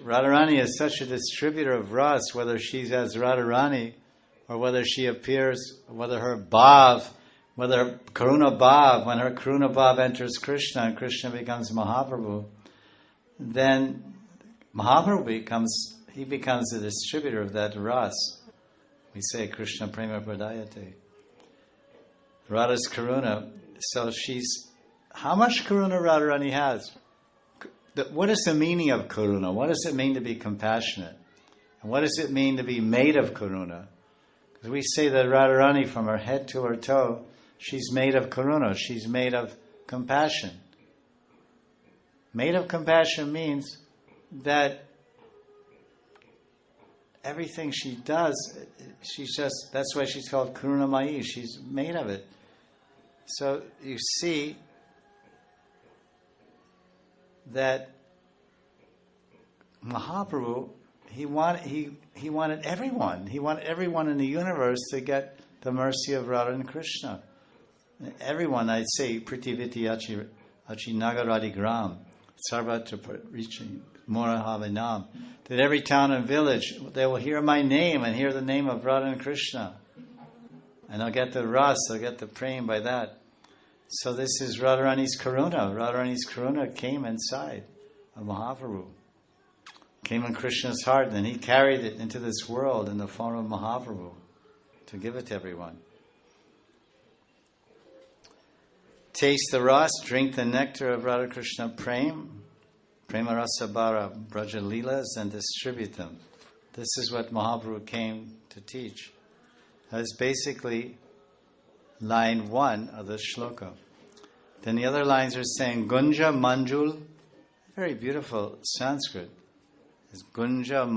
Radharani is such a distributor of ras, whether she's as Radharani or whether she appears, whether her bhav, whether Karuna Bhav, when her Karuna Bhav enters Krishna and Krishna becomes Mahaprabhu, then Mahaprabhu becomes the distributor of that ras. We say Krishna Prema Pradayate. Radha's Karuna. So how much Karuna Radharani has? What is the meaning of Karuna? What does it mean to be compassionate? And what does it mean to be made of Karuna? Because we say that Radharani, from her head to her toe, she's made of Karuna. She's made of compassion. Made of compassion means that everything she does, that's why she's called Karunamayi. She's made of it. So you see that Mahaprabhu, he wanted everyone. He wanted everyone in the universe to get the mercy of Radha and Krishna. Everyone, I'd say, Pritiviti Achi Nagaradi Gram, Sarvatra Richi Morahavinam, that every town and village, they will hear my name and hear the name of Radha and Krishna. And I'll get the ras, I'll get the prem by that. So this is Radharani's Karuna. Radharani's Karuna came inside of Mahaprabhu. Came in Krishna's heart, and then he carried it into this world in the form of Mahaprabhu to give it to everyone. Taste the ras, drink the nectar of Radha Krishna Prem, Prema Rasa Bara, Braja Lilas, and distribute them. This is what Mahaprabhu came to teach. That's basically line 1 of the shloka. Then the other lines are saying Gunja Manjul, very beautiful Sanskrit. It's Gunja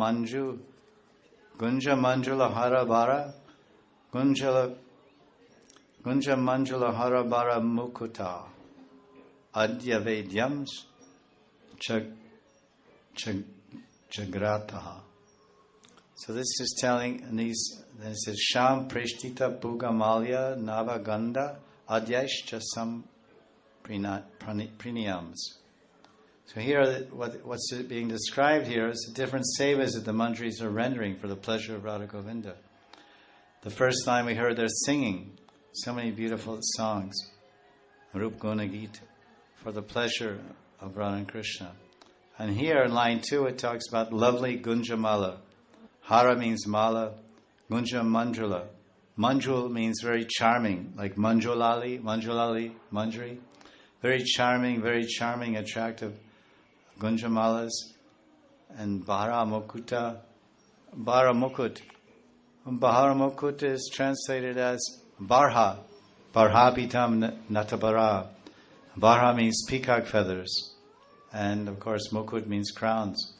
Manjula Hara Bara, Gunja Manjula Hara Bara Mukuta, Adya Vedyams Jagrataha. So this is telling, and then it says Sham Preshtita Pugamalya Navaganda Adyaish Chasam Praniyams. So here, what's being described here is the different sevas that the manjaris are rendering for the pleasure of Radha Govinda. The first line we heard, they're singing so many beautiful songs, Rup Guna Gita, for the pleasure of Radha and Krishna. And here in line 2 it talks about lovely Gunjamala. Hara means mala, Gunja Manjula. Manjul means very charming, like Manjulali, Manjari. Very charming, attractive Gunjamalas. And Bahara Mukuta. Bahara Mukut. Bahara Mukut is translated as Barha. Barha Pitam Natabara. Barha means peacock feathers. And of course Mukut means crowns.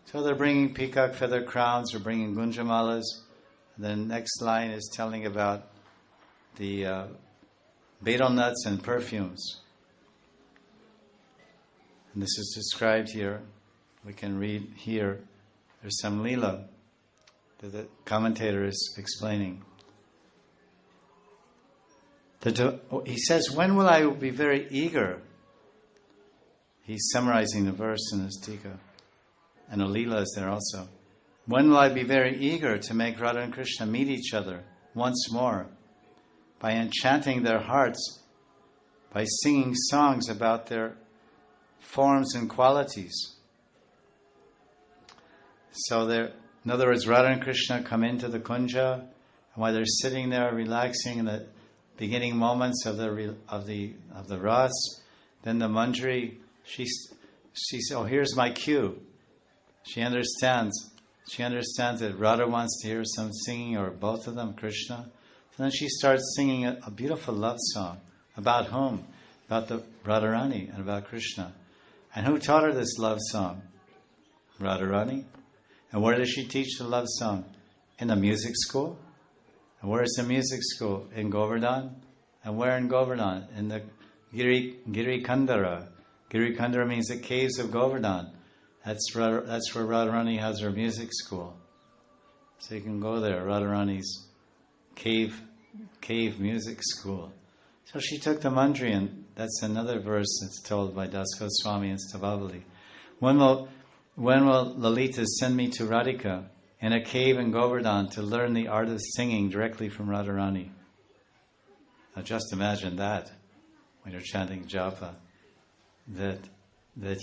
So they're bringing peacock feather crowns, they're bringing gunjamalas. The next line is telling about the betel nuts and perfumes. And this is described here. We can read here. There's some lila that the commentator is explaining. He says, when will I be very eager? He's summarizing the verse in his tika. And a lila is there also. When will I be very eager to make Radha and Krishna meet each other once more by enchanting their hearts, by singing songs about their forms and qualities. So in other words, Radha and Krishna come into the kunja, and while they're sitting there relaxing in the beginning moments of the ras, then the manjari, she says, "Oh, here's my cue." She understands that Radha wants to hear some singing, or both of them, Krishna. So then she starts singing a beautiful love song. About whom? About the Radharani and about Krishna. And who taught her this love song? Radharani. And where does she teach the love song? In the music school. And where is the music school? In Govardhan. And where in Govardhan? In the Giri Kandara. Giri Kandara means the caves of Govardhan. That's where Radharani has her music school. So you can go there, Radharani's cave music school. So she took the manjari, and that's another verse that's told by Das Goswami and Stavavali. When when will Lalita send me to Radhika in a cave in Govardhan to learn the art of singing directly from Radharani? Now just imagine that when you're chanting japa, that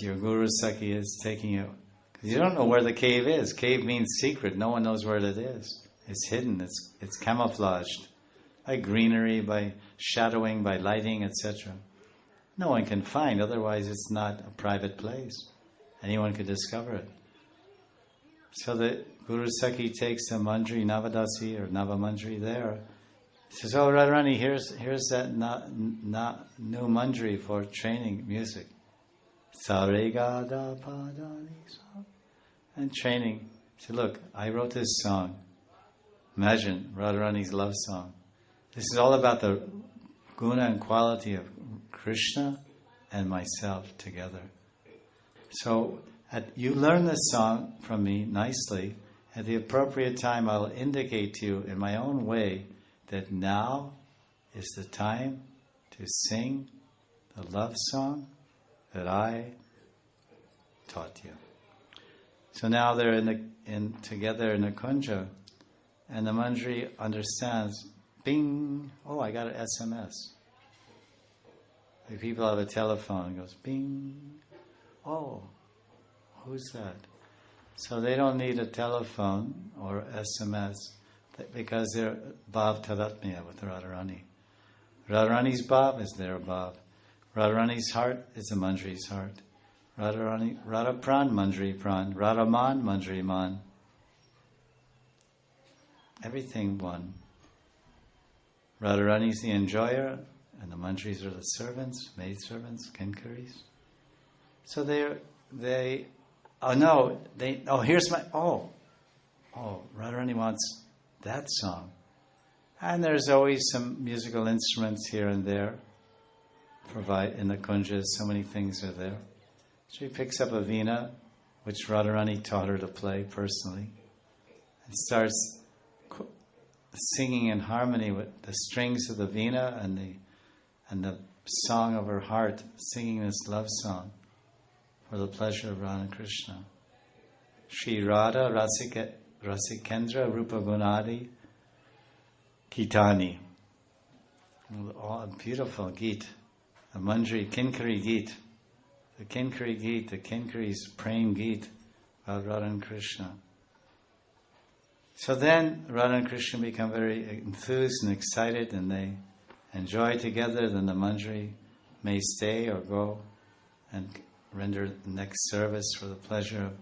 your Guru Sakhi is taking you. Because you don't know where the cave is. Cave means secret. No one knows where it is. It's hidden. It's camouflaged by greenery, by shadowing, by lighting, etc. No one can find. Otherwise, it's not a private place. Anyone could discover it. So the Guru Sakhi takes the Mandri, Navadasi or Navamandri there. He says, "Oh, Radharani, here's that new Mandri for training music. Sarega padani sa." And training. He said, "Look, I wrote this song. Imagine Radharani's love song. This is all about the guna and quality of Krishna and myself together. So you learn this song from me nicely. At the appropriate time, I'll indicate to you in my own way that now is the time to sing the love song that I taught you." So now they're together in a kunja, and the Mandri understands. Bing! Oh, I got an SMS. Like people have a telephone. It goes bing. Oh, who's that? So they don't need a telephone or SMS because they're Bhav Tadatmya with Radharani. Radharani's Bhav is their Bhav. Radharani's heart is the Mandri's heart. Radha Pran, Mandri Pran. Radha Man, Mandri Man. Everything one. Radharani's the enjoyer, and the Mandris are the servants, maidservants, kinkaris. So Radharani wants that song. And there's always some musical instruments here and there. In the kunjas, so many things are there. She picks up a veena, which Radharani taught her to play personally, and starts singing in harmony with the strings of the veena and the song of her heart, singing this love song for the pleasure of Radha and Krishna. Shri Radha Rasikendra Rupa Gunadi Kitani. A beautiful geet, a Mandri Kinkari geet. The Kinkari geet, the Kinkari's praying geet about Radha and Krishna. So then Radha and Krishna become very enthused and excited, and they enjoy together. Then the Mandri may stay or go and render the next service for the pleasure of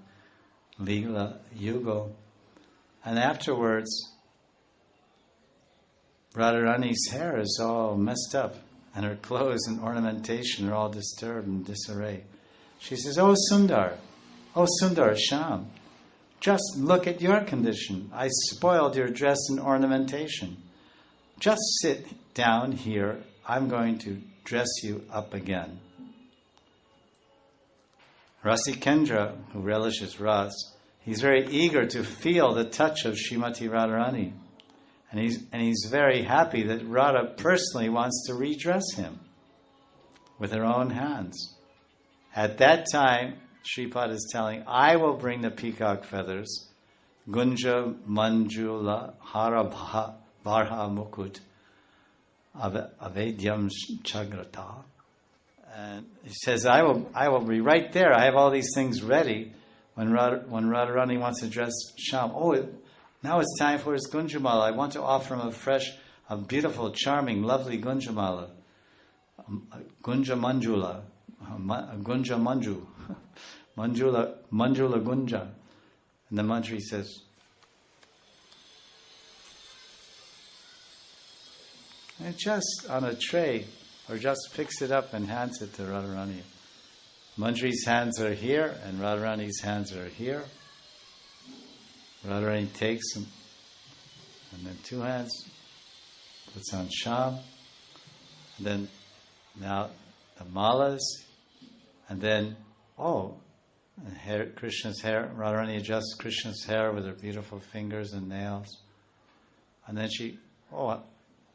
Lila Yugo. And afterwards, Radharani's hair is all messed up, and her clothes and ornamentation are all disturbed and disarray. She says, "Oh Sundar, Sham, just look at your condition. I spoiled your dress and ornamentation. Just sit down here. I'm going to dress you up again." Rasikendra, who relishes Ras, he's very eager to feel the touch of Srimati Radharani. And he's very happy that Radha personally wants to redress him with her own hands. At that time, Shripad is telling, "I will bring the peacock feathers, Gunja Manjula Hara Barha Mukut Avedyam Chagrata." And he says, I will be right there. I have all these things ready when Radharani wants to dress Sham. Now it's time for his Gunjamala. I want to offer him a beautiful, charming, lovely Gunjamala. Gunja Manjula. Gunja Manju. Manjula Gunja. And the Mantri says, and just on a tray, or just picks it up and hands it to Radharani. Mandri's hands are here, and Radharani's hands are here. Radharani takes them, and then two hands, puts on Sham, and then now the malas, and then, Krishna's hair. Radharani adjusts Krishna's hair with her beautiful fingers and nails. And then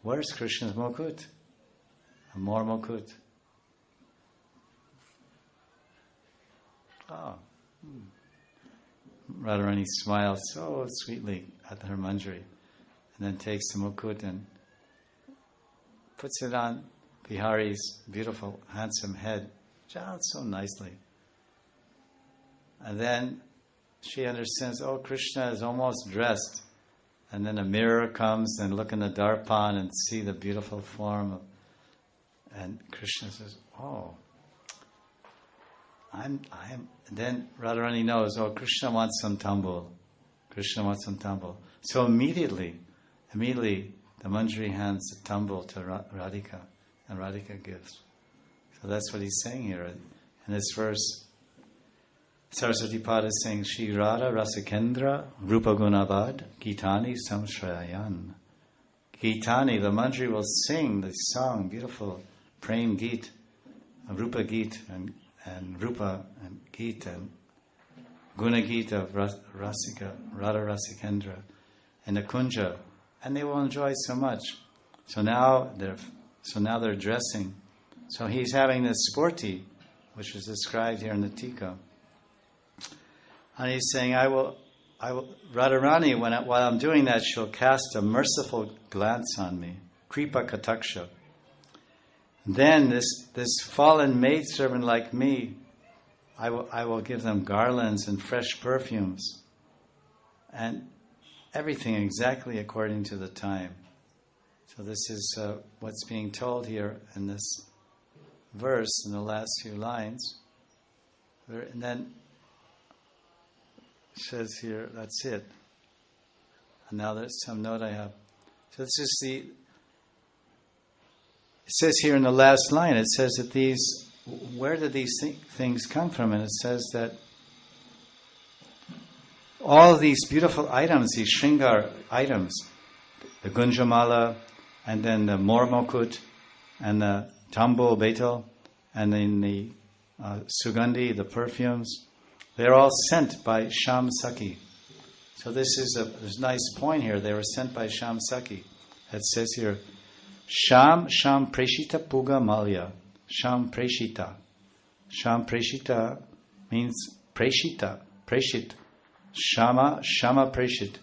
where's Krishna's mukut? And more mukut. Radharani smiles so sweetly at her manjari, and then takes the mukut and puts it on Bihari's beautiful, handsome head, just so nicely. And then she understands, oh, Krishna is almost dressed. And then a mirror comes and look in the darpan and see the beautiful form of, and Krishna says, oh, then Radharani knows, oh, Krishna wants some tambul. Krishna wants some tambul. So immediately, the manjari hands the tambul to Radhika, and Radhika gives. So that's what he's saying here. In this verse, Saraswati Pada is saying, Shri Radha Rasikendra Rupa Gunavad Gitani Samshrayan. Gitani, the manjari will sing the song, beautiful prem geet, Rupa geet, and Rupa and geet, and Guna geet of Rasika, Radha Rasikendra, and the Kunja, and they will enjoy so much. So now they're dressing. So he's having this sporty, which is described here in the Tika. And he's saying, I will Radharani, while I'm doing that, she'll cast a merciful glance on me. Kripa Kataksha. Then this fallen maidservant like me, I will give them garlands and fresh perfumes. And everything exactly according to the time. So this is what's being told here in this verse, in the last few lines. And then it says here, that's it. And now there's some note I have. So this is it says here in the last line, it says that where did these things come from? And it says that all these beautiful items, these shringar items, the gunjamala, and then the mormokut, and the tambul betel, and then the sugandhi, the perfumes, they're all sent by Sham Saki. So there's a nice point here. They were sent by Sham Saki. It says here, Sham Preshita Puga Malya. Sham Preshita. Sham Preshita means Preshita, Preshit. Shama Preshit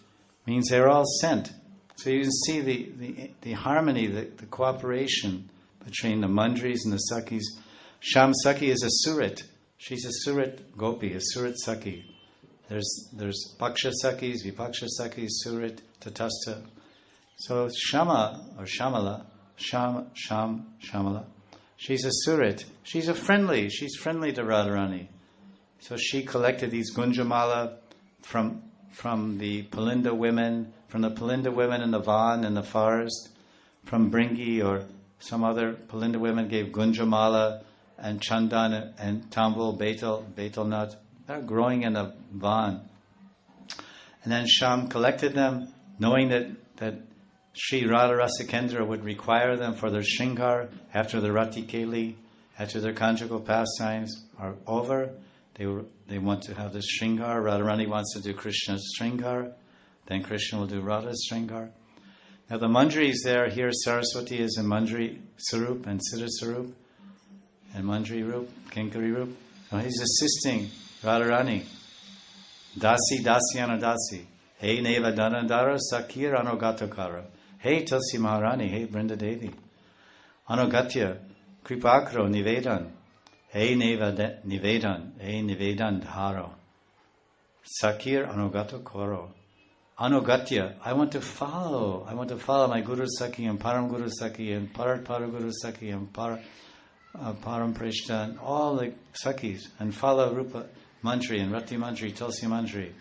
means they're all sent. So you can see the harmony, the cooperation between the manjaris and the sakis. Sham Saki is a surit. She's a surit gopi, a surit saki. There's paksha sakis, vipaksha sakis, surit, tatastha. So Shama or Shamala, Shamala. She's a surit. She's friendly to Radharani. So she collected these gunjamala from the Palinda women, in the Van in the forest, from Bringi or some other Palinda women gave gunjamala and chandan and tambul, betel nut. They're growing in the Van. And then Sham collected them, knowing that Sri Radha Rasikendra would require them for their shringar after the Rati Keli, after their conjugal pastimes are over. They want to have this shringar. Radharani wants to do Krishna's shringar. Then Krishna will do Radha's shringar. Now the manjaris there, here Saraswati is in manjari sarup and siddha sarup, and manjari rup, kinkari rup. So he's assisting Radharani. Dasi anadasi. Hey neva danandara sakir anogatokara. Hey Tulsi Maharani. Hey Brinda Devi. Anogatya kripakro nivedan. Hey neva nivedan. Hey nivedan dharo. Sakir anogato koro. Anugatya, I want to follow my Guru Saki and Param Guru Saki and Param Guru Saki and Param Prishta and all the Sakis and follow Rupa Manjari and Rati Manjari, Tulsi Manjari.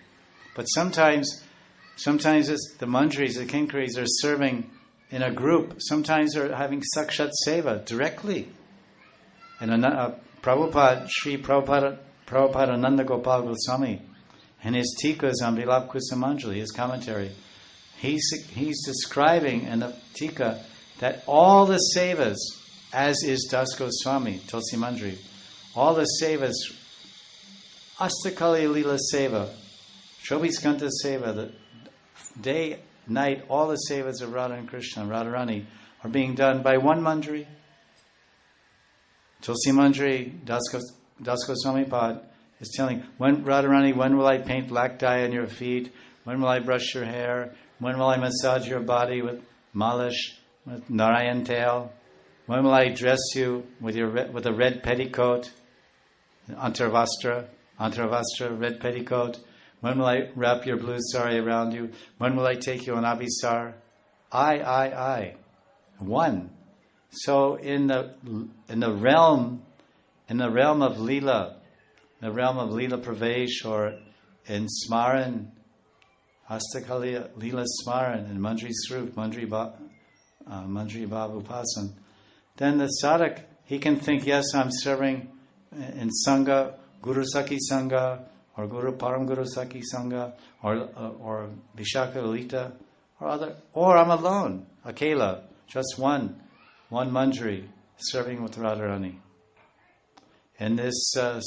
But sometimes it's the Manjaris, the Kinkaris are serving in a group. Sometimes they're having Sakshat Seva directly. And Sri Prabhupada Nanda Gopal Goswami, and his tikas on Vilap Kusumanjali, his commentary, he's describing in the tika that all the sevas, as is Das Goswami, Tulsi Manjari, all the sevas, Astakali Lila Seva, Shobhiskanta Seva, the day, night, all the sevas of Radha and Krishna and Radharani are being done by one Manjari. Tulsi Manjari, Das Goswami Pad, is telling, when Radharani, when will I paint black dye on your feet? When will I brush your hair? When will I massage your body with malish, with Narayan tail? When will I dress you with a red petticoat, antarvastra, red petticoat? When will I wrap your blue sari around you? When will I take you on abhisar? I. One. So in the realm of Lila, the realm of Lila Pravesh, or in Smaran, Hastakali Lila Smaran, in Mandri Srup, Mandri Bhav Upasan, then the sadhak, he can think, yes, I'm serving in Sangha, Guru Sakhi Sangha, or Guru Param Guru Sakhi Sangha, or Vishaka Lita, or I'm alone, Akela, just one Manjari, serving with Radharani. In this Sankalpa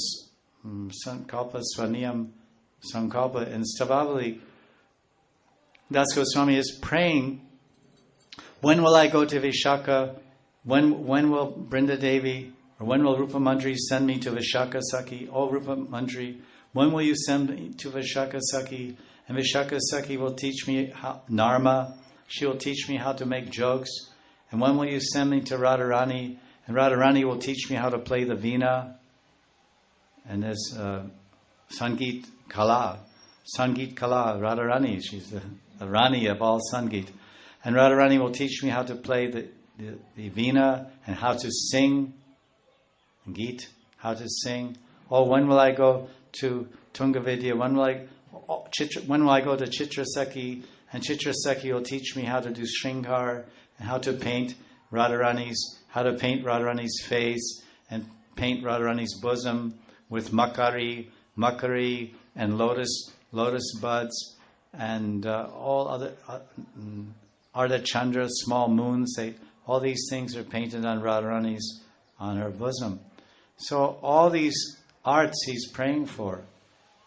Swaniyam Sankalpa in Stavavali, Das Goswami is praying, when will I go to Vishaka? When will Brinda Devi, or when will Rupa Mandri send me to Vishaka Sakhi? Oh, Rupa Mandri, when will you send me to Vishaka Sakhi? And Vishaka Sakhi will teach me Narma. She will teach me how to make jokes. And when will you send me to Radharani? And Radharani will teach me how to play the veena. And there's Sangeet Kala, Radharani. She's the Rani of all Sangeet. And Radharani will teach me how to play the veena and how to sing, Geet, how to sing. Oh, when will I go to Tungavidya? When will I go to Chitrasakhi? And Chitrasakhi will teach me how to do Shringar and how to paint Radharani's face and paint Radharani's bosom with makari and lotus buds and all other Ardha Chandra, small moons. All these things are painted on on her bosom. So all these arts he's praying for.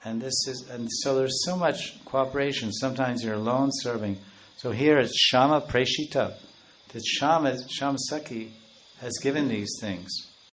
And so there's so much cooperation. Sometimes you're alone serving. So here it's Shama Preshita. That Shama Sakhi has given these things.